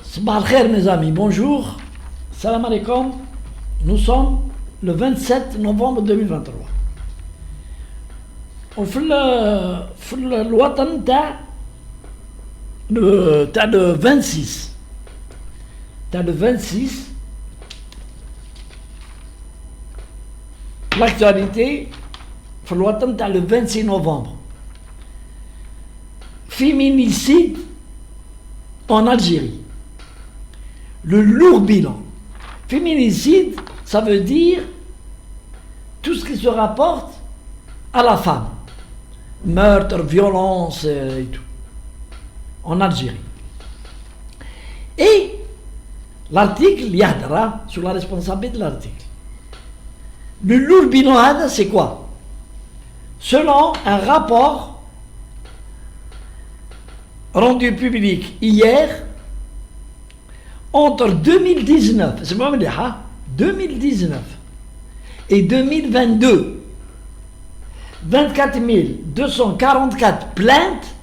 Sabah al-khair mes amis, bonjour, salam alaikum, nous sommes le 27 novembre 2023. وفي الوطن تاع le 26 l'actualité في الوطن تاع le 26 novembre, féminicide en Algérie, le lourd bilan. Féminicide, ça veut dire tout ce qui se rapporte à la femme, meurtre, violence et tout, en Algérie. Et l'article Yahdara sur la responsabilité de l'article. Le lourd bilan, c'est quoi? Selon un rapport rendu public hier, entre 2019, c'est moi 2019 et 2022, 24 244 plaintes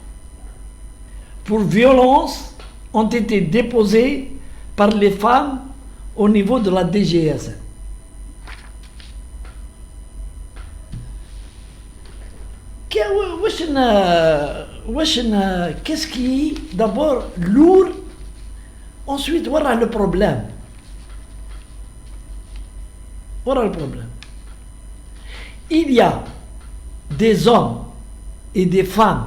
pour violence ont été déposées par les femmes au niveau de la DGSN. Qu'est-ce qui est d'abord lourd, ensuite voilà le problème. Voilà le problème. Il y a des hommes et des femmes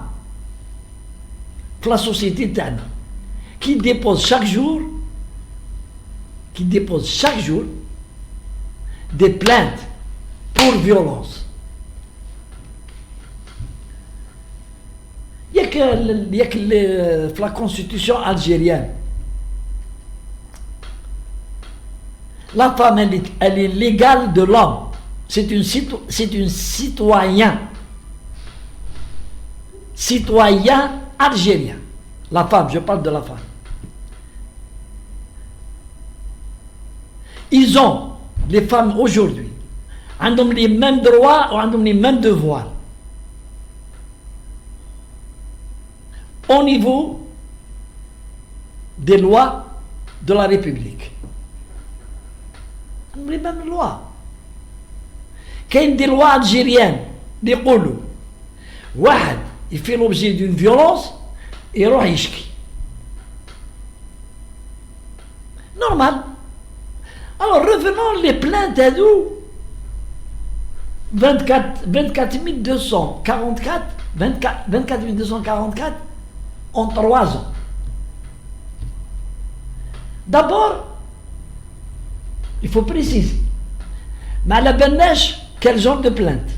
de la société tana qui déposent chaque jour des plaintes pour violence. Il y a que la constitution algérienne. La femme, elle est l'égale de l'homme. C'est une citoyen algérien. La femme, je parle de la femme. Ils ont, les femmes aujourd'hui, ont les mêmes droits ou ont les mêmes devoirs. Au niveau des lois de la République. Les mêmes lois. Qu'il y a des lois algériennes, des قولوا واحد il fait l'objet d'une violence et يروح يشكي. Normal. Alors revenons les plaintes à nous. 24 244 en 3 ans. D'abord, il faut préciser. Mais la bennage, quel genre de plainte?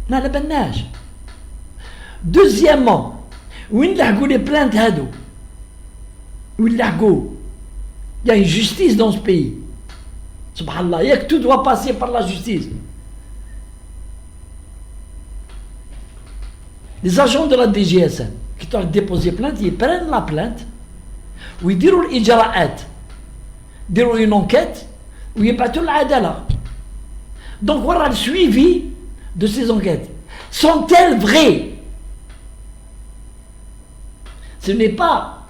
Mais la bennage. Deuxièmement, où il y a les plaintes hado? Où il y a une justice dans ce pays. Subhanallah, il y a que tout doit passer par la justice. Les agents de la DGSN qui doivent déposer plainte, ils prennent la plainte, ou ils diront l'ijra'at, ils diront une enquête, ou ils battent l'adala. Donc voilà le suivi de ces enquêtes. Sont-elles vraies? Ce n'est pas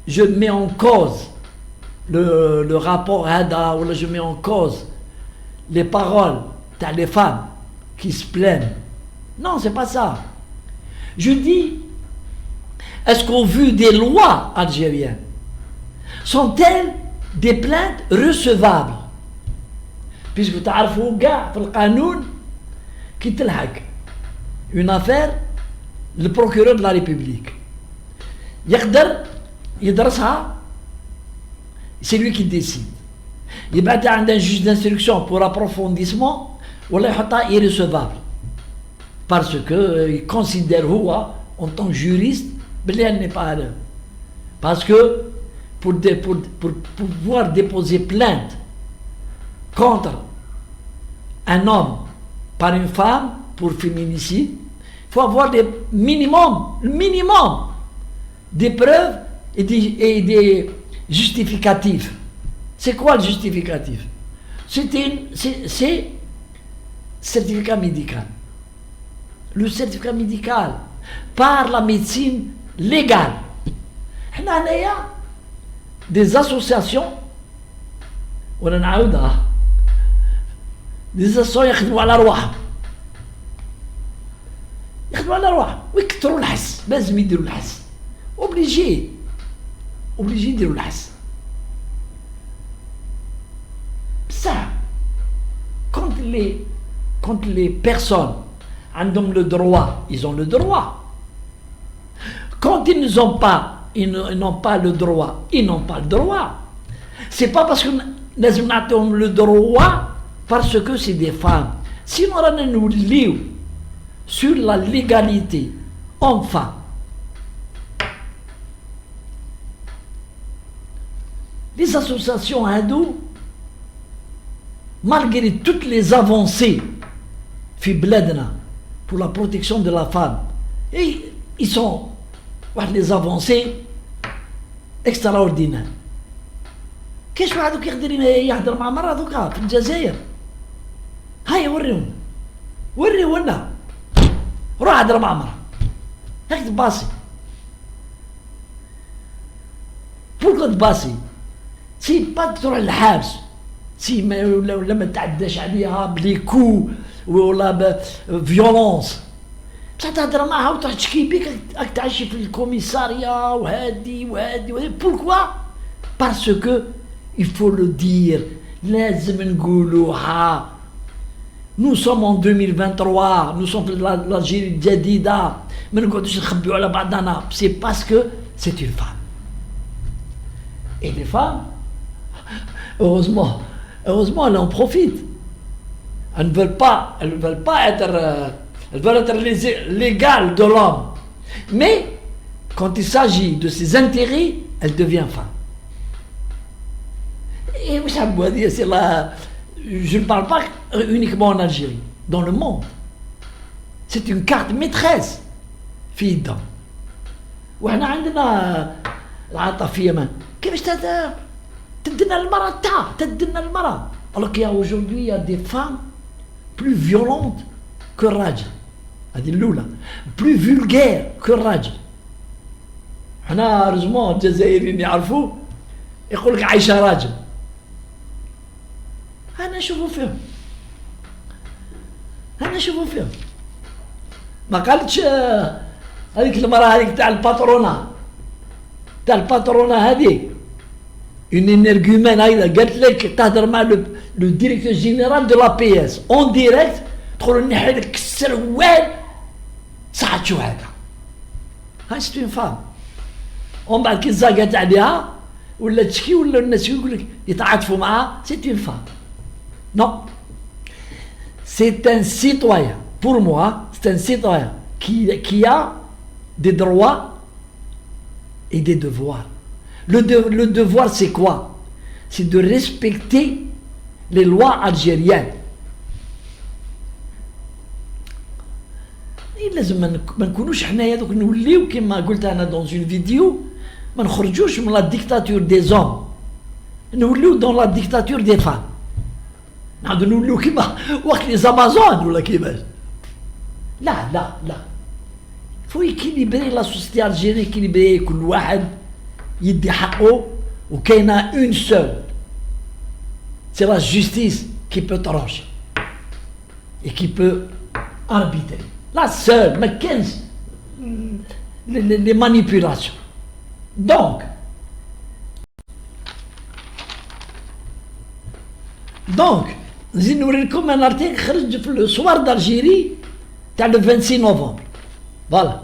je mets en cause le rapport Hada, ou là je mets en cause les paroles des femmes qui se plaignent. Non, c'est pas ça. Je dis, est-ce qu'au vu des lois algériennes, sont-elles des plaintes recevables? Puisque tu as le canon qui te une affaire, le procureur de la République. C'est lui qui décide. Il y a un juge d'instruction pour approfondissement, ou là, irrecevable. Parce qu'il considère, en tant que juriste, qu'elle n'est pas à l'heure. Parce que pour pouvoir déposer plainte contre un homme par une femme pour féminicide, il faut avoir le minimum des preuves et des justificatifs. C'est quoi le justificatif? C'est certificat médical. Le certificat médical par la médecine légale. des associations وانا نعاودها des associations يخدموا على رواحهم ويكثروا الحس لازم يديروا الحس اوبليجي يديروا الحس بصح quand les personnes عندهم le droit ils ont le droit quand ils n'ont pas le droit ils n'ont pas le droit c'est pas parce que لازم نعطيهم le droit parce que c'est des femmes sinon رانا نوليو sur la légalité enfin les associations hindoues malgré toutes les avancées في بلادنا pour la protection de la femme et ils sont les avancées extraordinaires كاش واحد دوك يقدر يهضر مع مرة دوكا في الجزائر هاي وريونا روح هضر مع مرة هاك تباسي بوركو تباسي سي با تروح للحبس سي ولا ما تعداش عليها بلي كو ولا بفيولونس بصح تهضر معها وتروح تشكي بيك راك تعيشي في الكوميساريا وهادي بوركوا باسكو il faut le dire لازم نقولوها nous sommes en 2023 nous sommes l'Algérie الجديدة ما نقعدوش نخبيو على بعضنا c'est parce que c'est une femme et les femmes heureusement elles en profitent elles ne veulent pas être elles veulent être l'égale de l'homme mais quand il s'agit de ses intérêts elles deviennent femmes. Et c'est là, je ne parle pas uniquement en Algérie, dans le monde. C'est une carte maîtresse في يدهم. وإحنا عندنا العاطفية ما كيفاش تدنا المرأة. Alors qu'il y a aujourd'hui il y a des femmes plus violentes que الراجل. هذه الأولى. Plus vulgaires que الراجل. إحنا هرزمون الجزائريين يعرفوا يقول لك عايشة راجل. أنا أشوفه فيهم ما قالتش هذيك المرأة هذيك تاع الباترونة هذيك une énergumène هايله قالت لك تهضر مع لو ديريكتور جينيرال دو لا بي اس اون ديريكت تدخل نحي لك السروال صحت شو هذا هاي سي اون فام ومن بعد كي زاقت عليها ولا تشكي ولا الناس يقول لك يتعاطفوا معها سي اون فام. Non, c'est un citoyen. Pour moi, c'est un citoyen qui a des droits et des devoirs. Le devoir, c'est quoi? C'est de respecter les lois algériennes. لازم ما نكونوش حنايا دوك نوليو كما قلت انا dans une vidéo ما نخرجوش من la dictature des hommes نوليو dans la dictature des femmes. نعاودو نوليو كيما وقت لي زامازون ولا كيفاش لا فو يكيليبري لا سوسيتي الجيري يكيليبري كل واحد يدي حقه وكاينه اون سول سي لا جوستيس كي بو ترونشي اي كي بو اربيتري لا سول ما كانش لي مانيبيولاسيون دونك نزيد نوريكم ان ارتيكل خرج في الصور d'Algérie تاع le 26 نوفمبر فوالا.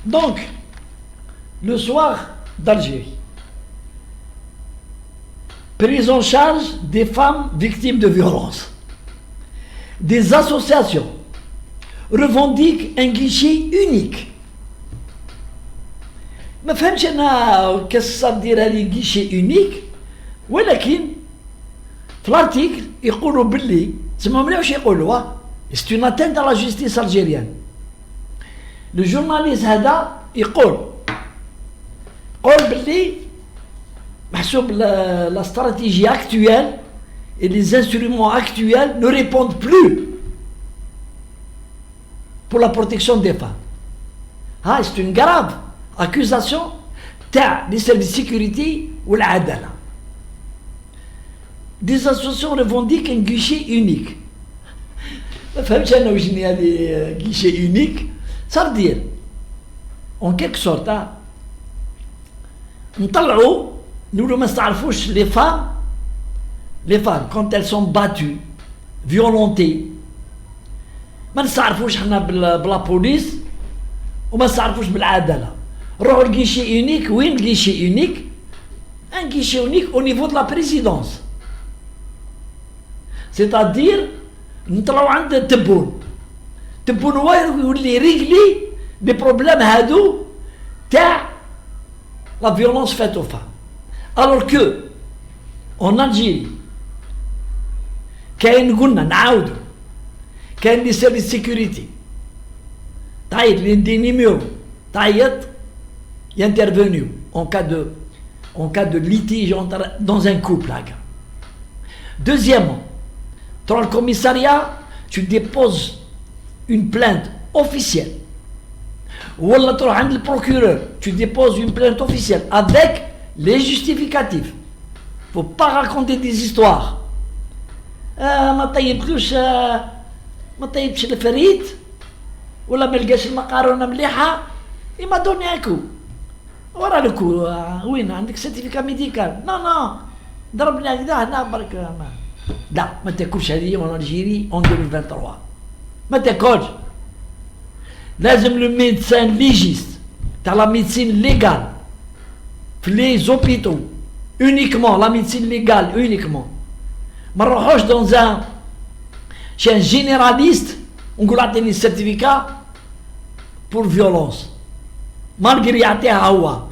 Donc le soir d'Algérie, prise en charge des femmes victimes de violences. Des associations revendiquent un guichet unique. ما فهمتش انا كيفاش دير هذه guichet unique ولكن في الارتيكل يقولوا باللي تسمعوا مليح واش يقولوا c'est une atteinte à la justice algérienne. Le journaliste هذا يقول باللي محسوب la stratégie actuelle et les instruments actuels ne répondent plus pour la protection des femmes. Ah, c'est une grave accusation تاع les services de sécurité والعدالة. Des associations revendiquent un guichet unique. ما فهمتش انا واش هذه guichet unique. Ça veut dire en quelque sorte نطلعوا نقولوا ما نستعرفوش les femmes quand elles sont battues violentées ما نستعرفوش حنا بلا بوليس وما نستعرفوش بالعدالة. روحوا الجيشي unique. وين الجيشي unique؟ un guichet unique au niveau de la présidence. C'est-à-dire نطلعوا عند تبون هو يولي ريغلي لي بروبليم هادو تاع la violence faite aux femmes. Alors que en Algérie كاين قلنا نعاودوا كاين لي سيرفيس سيكوريتي تعيط لي نيميرو تعيط intervenu en cas de litige dans un couple. Deuxièmement, dans le commissariat, tu déposes une plainte officielle. Ou alors, le procureur, tu déposes une plainte officielle avec les justificatifs. Il ne faut pas raconter des histoires. ما طيبش الفريد ولا ما لقاش المقارنة مليحة il m'a donné un coup. ورا لكو وين عندك سيرتيفيكا ميديكال؟ نو ضربني هكذا هنا برك لا ما تاكلش هذه اون الجيري اون 2023 ما تاكلش. لازم لو ميدسان ليجيست تاع لا ميديسين ليغال في لي زوبيتو اونيكمون لا ميديسين ليغال اونيكمون. ما نروحوش دون ان شي ان جينيراليست ونقول عطيني السيرتيفيكا بور فيولونس مالغري يعطيها هو.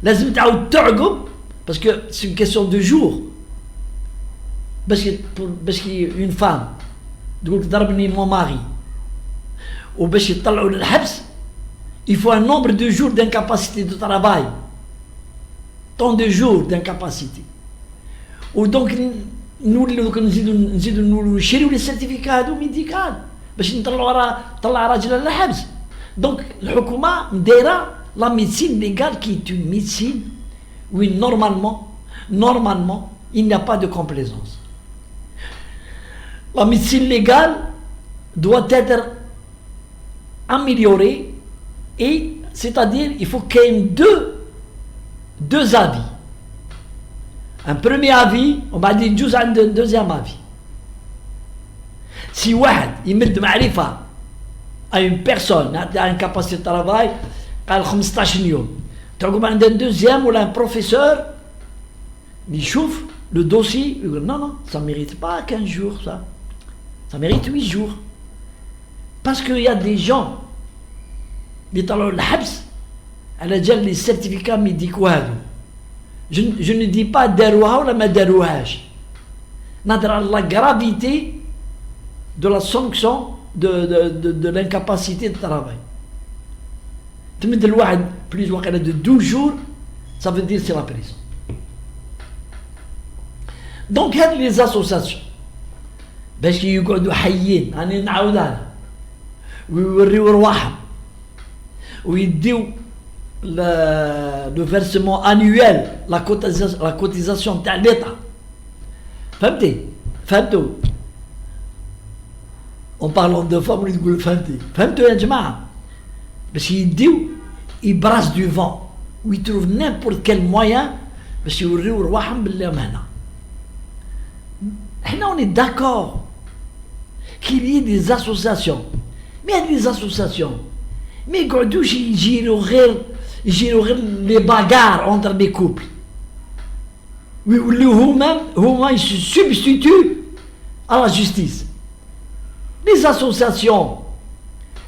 لازم تعاود تعقب باسكو سي اون كيسيون دو جور باش اون فام تقول ضربني مون ماري وباش يطلعوا للحبس il faut un nombre de jours d'incapacité de travail, tant de jours d'incapacité. ودونك نولوا نزيدوا نشريو لي سيرتيفيكا هادو ميديكال باش نطلع راجل للحبس. دونك الحكومه دايره la médecine légale qui est une médecine où normalement il n'y a pas de complaisance. La médecine légale doit être améliorée et c'est-à-dire il faut qu'il y ait deux avis. Un premier avis, on va dire un deuxième avis. Si واحد يمد معرفة à une personne à une capacité de travail قال 15 يوم تعقب عند un deuxième ولا un professeur يشوف le dossier يقول non ça mérite pas 15 jours ça mérite 8 jours parce qu'il y a des gens اللي يطلعوا الحبس على جال لي سيرتيفيكا ميديكو هادو. je ne dis pas داروها ولا ما داروهاش نهضر على la gravité de la sanction de l'incapacité de travail. تمد الواحد بليز واقيلا de 12 jours ça veut dire c'est la prison. دونك هاد لي زاسوساسيون باش يقعدوا حيين راني نعاودها ويوريو رواحهم ويديو لو فيرسمون انيويل لا كوتيزاسيون تاع ليطا. فهمتوا en parlant de femmes اللي تقول فهمتوا يا جماعه باش يديو يبراس دو فون ويتروف نيمبورت كال مويان باش يوريو رواحهم باللي هنا. حنا اوني داكور qu'il y ait des associations mais هاد لي زاسوساسيون ما يقعدوش يجيروا غير لي باغار entre les couples ويوليو هما يسبستيتو à la justice. Les associations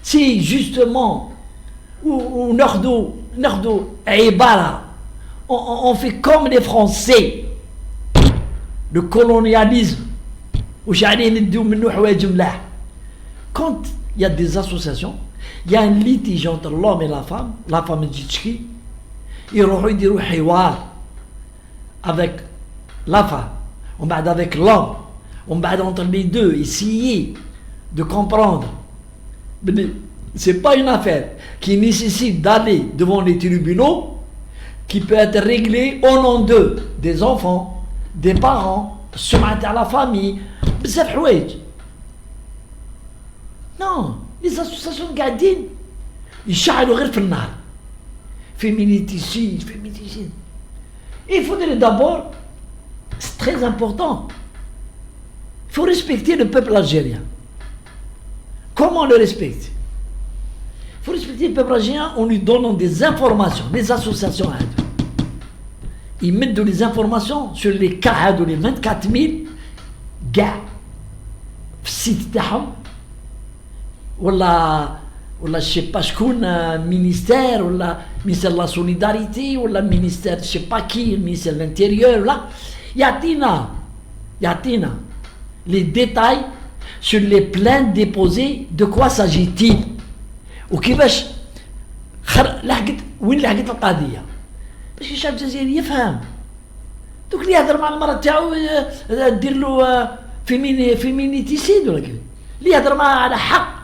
c'est justement où ناخدو عبارة on fait comme les Français le colonialisme وش عليه نديو منو حوايج ملاح. Quand il y a des associations Il y a un litige entre l'homme et la femme تجي تشكي يروحوا يديروا حوار avec la femme ومن بعد avec l'homme ومن بعد entre les deux essayer de comprendre. C'est pas une affaire qui nécessite d'aller devant les tribunaux, qui peut être réglée au nom d'eux, des enfants, des parents, à la famille, بزاف حوايج. Non, les associations قاعدين يشعلوا غير في النار. Féminicide. Il faudrait d'abord, c'est très important, il faut respecter le peuple algérien. Comment on le respecte? Il faut respecter le peuple algérien en lui donnant des informations, des associations. Ils mettent les informations sur les cas, les 24 000 gars, site تاعهم ولا je sais pas شكون ministère ولا ministère de la solidarité ولا ministère je sais pas qui, ministère de l'intérieur là يعطينا les détails sur les plaintes déposées, de quoi s'agit-il وكيفاش وين لحقت القضيه باش الشعب الجزائري يفهم. دوك اللي يهضر مع المراه تاعو دير له فيمينيتيسيد ولا كيف اللي يهضر معها على حق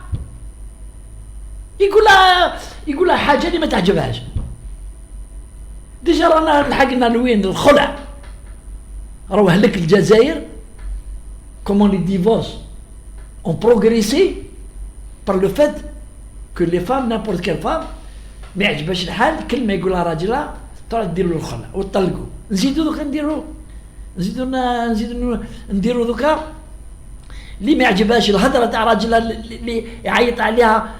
يقول لها حاجه اللي ما تعجبهاش. ديجا رانا لحقنا لوين الخلع راهو هلك الجزائر. Comment les divorces ont progressé par le fait que les femmes, n'importe quelle femme, ما يعجبهاش الحال كل ما يقولها راجلها تروح دير له الخلع وتطلقوا. نزيدوا دوكا نديروا دوكا اللي ما يعجبهاش الهضره تاع راجلها اللي يعيط عليها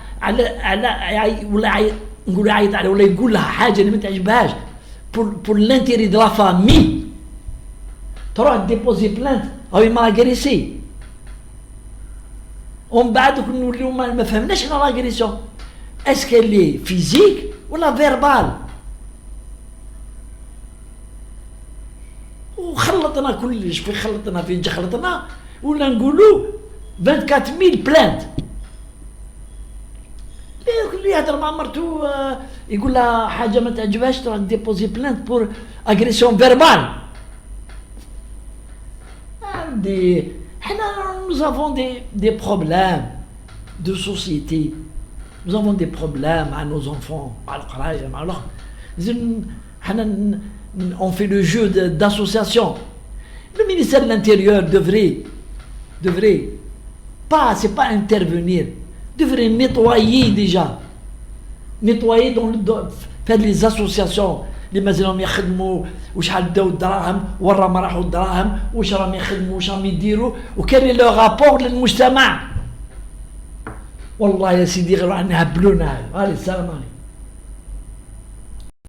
ولا نقول يعيط عليها ولا يقول لها حاجه اللي ما تعجبهاش pour l'intérêt de la famille تروح ديبوزي بلانت او ما اغريسي. ومن بعد نوليو ما فهمناش انا لاغريسيون اسكو لي فيزيك ولا فيربال. وخلطنا كلش خلطنا ولا نقولوا 24000 بلانت. اللي يهضر مع مرتو يقول لها حاجه ما تعجبهاش تروح ديبوزي بلانت بور اغريسيون فيربال. Nous avons des problèmes de société. Nous avons des problèmes à nos enfants. On fait le jeu d'association. Le ministère de l'Intérieur devrait pas, c'est pas intervenir, devrait nettoyer déjà. Nettoyer faire les associations. اللي مازالهم يخدموا وشحال داو الدراهم ورا ما راحوا الدراهم واش راهم يخدموا واش راهم يديروا وكان لو رابور للمجتمع. والله يا سيدي غير نهبلونا. السلام عليكم.